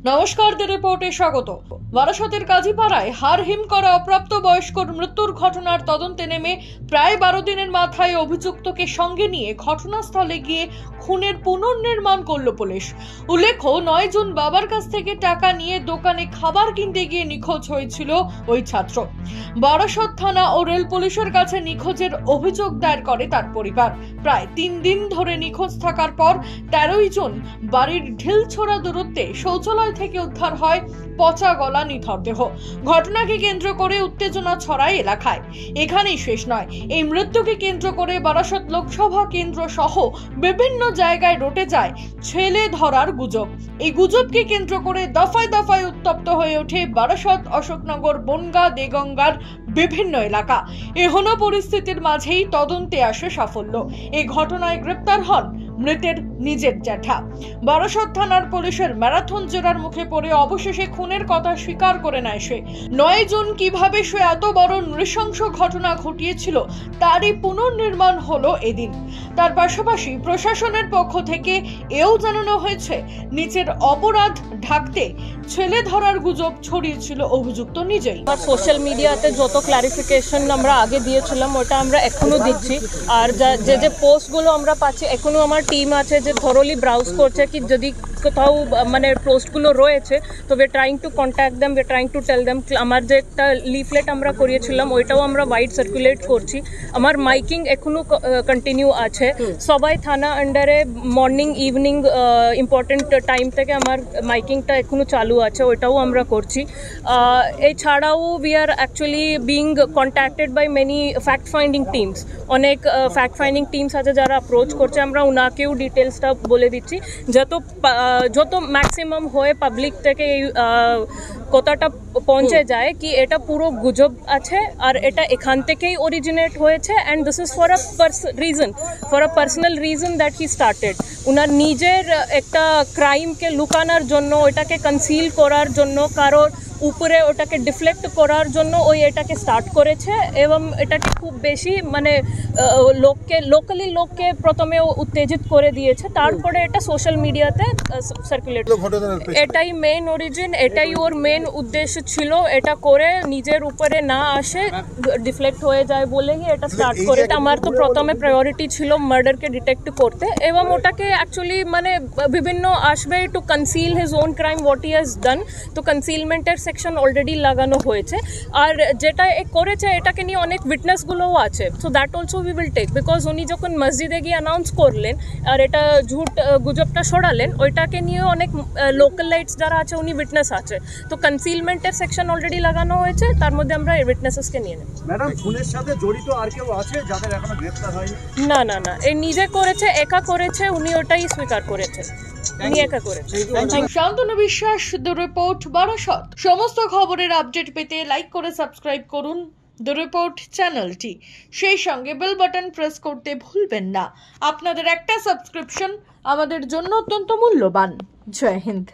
নমস্কার, দ্য রিপোর্টে স্বাগত। বারাসতের কাজীপাড়ায় হাড়হিম করা অপ্রাপ্ত বয়স্কর মৃত্যুর ঘটনার তদন্তে নেমে প্রায় 12 দিনের মাথায় অভিযুক্তকে সঙ্গে নিয়ে ঘটনাস্থলে গিয়ে খুনের পুনর্নির্মাণ করল পুলিশ। উল্লেখ্য, 9 জুন বাবার কাছ থেকে টাকা নিয়ে দোকানে খাবার কিনতে গিয়ে নিখোঁজ হয়েছিল ওই ছাত্র। বারাসত থানা ও রেল পুলিশের কাছে নিখোঁজের অভিযোগ দায়ের করে তার পরিবার। প্রায় 3 দিন ধরে নিখোঁজ থাকার পর 13 জুন বাড়ির ঢিলছোড়া দূরত্বে শৌচালয় থেকে উদ্ধার হয় পচা গলা নিথর দেহ। ঘটনাকে কেন্দ্র করে উত্তেজনা ছড়ায় এলাকায়। এখানেই শেষ নয়, এই মৃত্যুকে কেন্দ্র করে বারাসত লোকসভা কেন্দ্র সহ বিভিন্ন জায়গায় রটে যায় ছেলে ধরার গুজব। এই গুজবকে কেন্দ্র করে দফায় দফায় উত্তপ্ত হয়ে ওঠে বারাসত, অশোকনগর, বনগাঁ, দেগঙ্গার বিভিন্ন এলাকা। এহেন পরিস্থিতির মাঝেই তদন্তে আসে সাফল্য। এই ঘটনায় গ্রেপ্তার হন মৃতের নিজের জ্যাঠা। বারাসত থানার পুলিশের ম্যারাথন জেরার মুখে পড়ে অবশেষে খুনের কথা স্বীকার করে নেয় সে। 9 জুন কিভাবে সে এত বড় নৃশংস ঘটনা ঘটিয়েছিল তারই পুনর্নির্মাণ হলো এদিন। তার পাশাপাশি প্রশাসনের পক্ষ থেকে এও জানানো হয়েছে নিচের অপরাধ ঢাকতে ছেলে ধরার গুজব ছড়িয়েছিল অভিযুক্ত নিজেই। সোশ্যাল মিডিয়াতে যত ক্লারিফিকেশন আমরা আগে দিয়েছিলাম ওটা আমরা এখনো দিচ্ছি। আর যে পোস্টগুলো আমরা পাচ্ছি, এখনো আমার টিম আছে যে থরোলি ব্রাউজ করছে কি যদি কোথাও মানে পোস্টগুলো রয়েছে তো we are trying to contact them, we are trying to tell them. আমার যে একটা লিফলেট আমরা করিয়েছিলাম ওইটাও আমরা ওয়াইড সার্কুলেট করছি। আমার মাইকিং এখনো কন্টিনিউ আছে। সবাই থানা আন্ডারে মর্নিং ইভিনিং ইম্পর্টেন্ট টাইম থেকে আমার মাইকিংটা এখনো চালু আছে, ওইটাও আমরা করছি। এছাড়াও we are actually being contacted by many fact finding teams. অনেক ফ্যাক্ট ফাইন্ডিং টিমস আছে যারা অ্যাপ্রোচ করছে, আমরা ওনাকেও ডিটেলসটা বলে দিচ্ছি যত ম্যাক্সিমাম হয়ে পাবলিক থেকে এই কথাটা পৌঁছে যায় কি এটা পুরো গুজব আছে আর এটা এখান থেকেই অরিজিনেট হয়েছে। And this is for a personal reason that he started. উনার নিজের একটা ক্রাইমকে লুকানোর জন্য, ওইটাকে কনসিল করার জন্য, কারোর উপরে ওটাকে ডিফ্লেক্ট করার জন্য ওই এটাকে স্টার্ট করেছে এবং এটাকে খুব বেশি মানে লোককে প্রথমে উত্তেজিত করে দিয়েছে, তারপরে এটা সোশ্যাল মিডিয়াতে সার্কুলেট। এটাই মেইন অরিজিন, এটাই ওর মেইন উদ্দেশ্য ছিল। এটা করে নিজের উপরে না আসে, ডিফ্লেক্ট হয়ে যায় বলেই এটা স্টার্ট করে। আমার তো প্রথমে প্রায়োরিটি ছিল মার্ডারকে ডিটেক্ট করতে এবং ওটাকে অ্যাকচুয়ালি মানে বিভিন্ন আসবে to conceal his own crime what he has done. তো কনসিলমেন্টের সেকশন অলরেডি লাগানো হয়েছে। আর যেটা করেছে এটাকে নিয়ে অনেক উইটনেসগুলোও আছে। So that also we will take, because উনি যখন মসজিদে গিয়ে অ্যানাউন্স করলেন আর এটা ঝুট গুজবটা ছড়ালেন, ওইটাকে নিয়ে অনেক লোকাল লাইটস যারা আছে উনি উইটনেস আছে। তো কনসিলমেন্টের সেকশন অলরেডি লাগানো হয়েছে, তার মধ্যে আমরা উইটনেসেসকে নিয়ে নেব। ম্যাডাম, খুনের সাথে জড়িত আর কেউ আছে যাদের এখনো গ্রেফতার হয়নি? না, এই নিজে করেছে, একা করেছে, উনি ওটাই স্বীকার করেছে। শান্তনু বিশ্বাস, দ্য রিপোর্ট, বারাসত। সমস্ত খবরের আপডেট পেতে লাইক করে সাবস্ক্রাইব করুন দ্য রিপোর্ট চ্যানেলটি। সেই সঙ্গে বেল বাটন প্রেস করতে ভুলবেন না। আপনাদের একটা সাবস্ক্রিপশন আমাদের জন্য অত্যন্ত মূল্যবান। জয় হিন্দ।